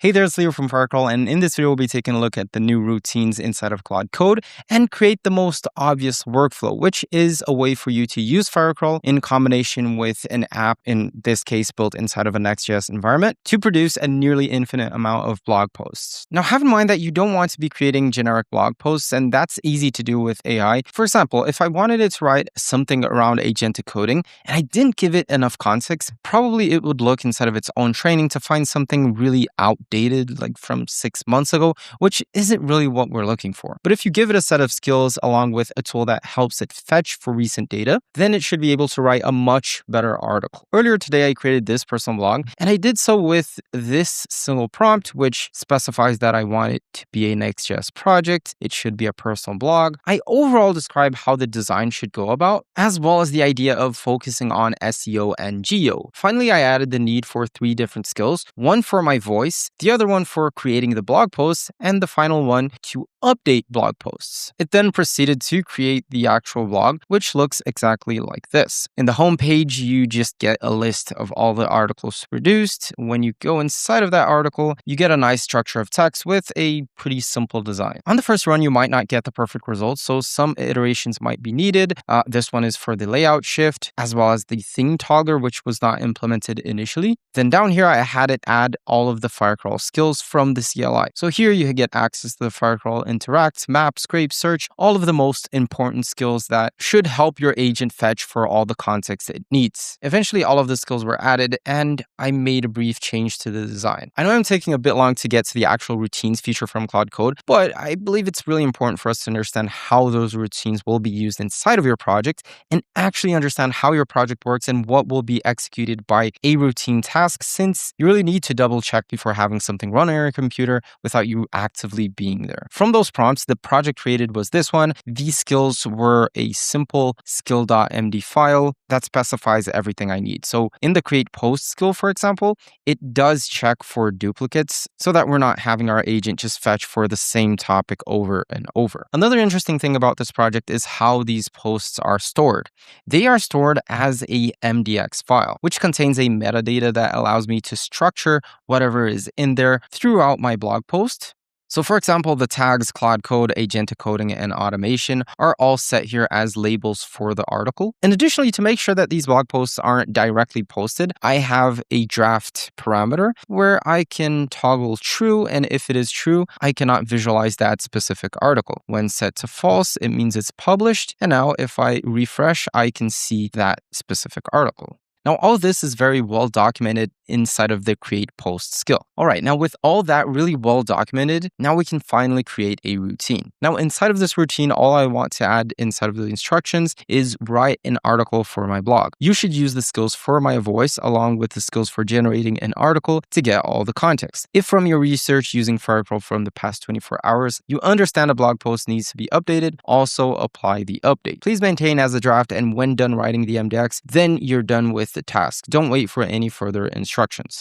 Hey there, it's Leo from Firecrawl, and in this video, we'll be taking a look at the new routines inside of Claude Code and create the most obvious workflow, which is a way for you to use Firecrawl in combination with an app, in this case, built inside of a Next.js environment to produce a nearly infinite amount of blog posts. Now, have in mind that you don't want to be creating generic blog posts, and that's easy to do with AI. For example, if I wanted it to write something around agentic coding and I didn't give it enough context, probably it would look inside of its own training to find something really outdated, like from 6 months ago, which isn't really what we're looking for. But if you give it a set of skills along with a tool that helps it fetch for recent data, then it should be able to write a much better article. Earlier today, I created this personal blog, and I did so with this single prompt, which specifies that I want it to be a Next.js project. It should be a personal blog. I overall describe how the design should go about, as well as the idea of focusing on SEO and GEO. Finally, I added the need for 3 different skills, one for my voice, the other one for creating the blog posts, and the final one to update blog posts. It then proceeded to create the actual blog, which looks exactly like this. In the home page, you just get a list of all the articles produced. When you go inside of that article, you get a nice structure of text with a pretty simple design. On the first run, you might not get the perfect results, so some iterations might be needed. This one is for the layout shift, as well as the theme toggler, which was not implemented initially. Then down here, I had it add all of the Firecrawl skills from the CLI. So here you get access to the Firecrawl interact, map, scrape, search, all of the most important skills that should help your agent fetch for all the context it needs. Eventually, all of the skills were added, and I made a brief change to the design. I know I'm taking a bit long to get to the actual routines feature from Claude Code, but I believe it's really important for us to understand how those routines will be used inside of your project and actually understand how your project works and what will be executed by a routine task, since you really need to double check before having something run on your computer without you actively being there. From those prompts, the project created was this one. These skills were a simple skill.md file that specifies everything I need. So in the create post skill, for example, it does check for duplicates so that we're not having our agent just fetch for the same topic over and over. Another interesting thing about this project is how these posts are stored. They are stored as a MDX file, which contains a metadata that allows me to structure whatever is in there throughout my blog post. So for example, the tags Claude Code, agentic coding, and automation are all set here as labels for the article. And additionally, to make sure that these blog posts aren't directly posted, I have a draft parameter where I can toggle true, and if it is true, I cannot visualize that specific article. When set to false, it means it's published, and now if I refresh, I can see that specific article. Now, all this is very well documented inside of the create post skill. All right, now with all that really well documented, now we can finally create a routine. Now, inside of this routine, all I want to add inside of the instructions is write an article for my blog. You should use the skills for my voice along with the skills for generating an article to get all the context. If from your research using Firecrawl from the past 24 hours, you understand a blog post needs to be updated, also apply the update. Please maintain as a draft, and when done writing the MDX, then you're done with the task. Don't wait for any further instructions.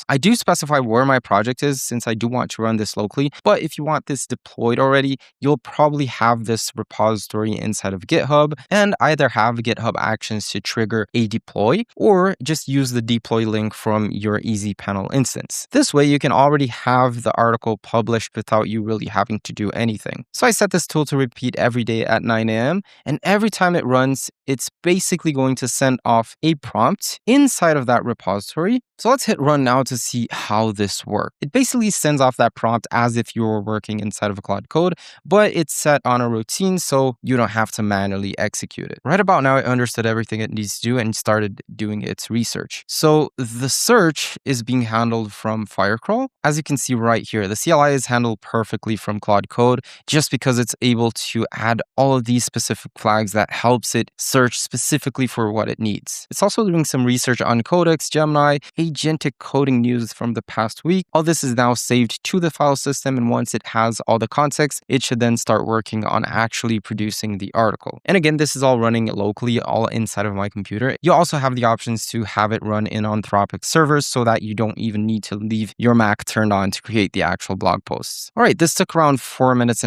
I do specify where my project is since I do want to run this locally, but if you want this deployed already, you'll probably have this repository inside of GitHub and either have GitHub Actions to trigger a deploy or just use the deploy link from your easy panel instance. This way, you can already have the article published without you really having to do anything. So I set this tool to repeat every day at 9 a.m. and every time it runs, it's basically going to send off a prompt inside of that repository. So let's hit run now to see how this works. It basically sends off that prompt as if you were working inside of Claude Code, but it's set on a routine so you don't have to manually execute it. Right about now, I understood everything it needs to do and started doing its research. So the search is being handled from Firecrawl. As you can see right here, the CLI is handled perfectly from Claude Code just because it's able to add all of these specific flags that helps it search specifically for what it needs. It's also doing some research on Codex, Gemini, agentic coding news from the past week. All this is now saved to the file system, and once it has all the context, it should then start working on actually producing the article. And again, this is all running locally, all inside of my computer. You also have the options to have it run in Anthropic servers so that you don't even need to leave your Mac turned on to create the actual blog posts. All right, this took around 4.5 minutes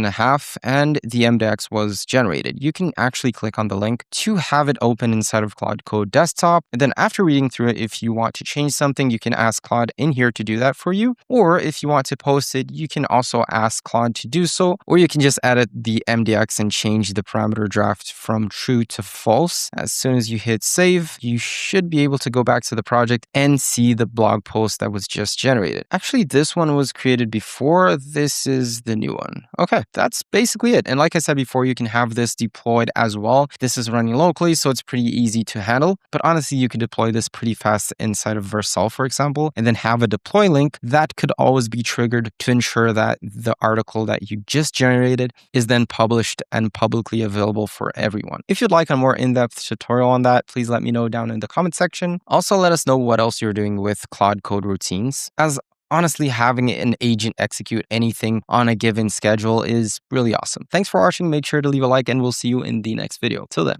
and the MDX was generated. You can actually click on the link to have it open inside of Claude Code desktop. And then after reading through it, if you want to change something, you can ask Claude in here to do that for you. Or if you want to post it, you can also ask Claude to do so, or you can just edit the MDX and change the parameter draft from true to false. As soon as you hit save, you should be able to go back to the project and see the blog post that was just generated. Actually, this one was created before. This is the new one. Okay, that's basically it. And like I said before, you can have this deployed as well. This is running locally, so it's pretty easy to handle. But honestly, you can deploy this pretty fast inside of Vercel, for example, and then have a deploy link that could always be triggered to ensure that the article that you just generated is then published and publicly available for everyone. If you'd like a more in-depth tutorial on that, please let me know down in the comment section. Also, let us know what else you're doing with Claude Code routines, as honestly, having an agent execute anything on a given schedule is really awesome. Thanks for watching. Make sure to leave a like, and we'll see you in the next video. Till then.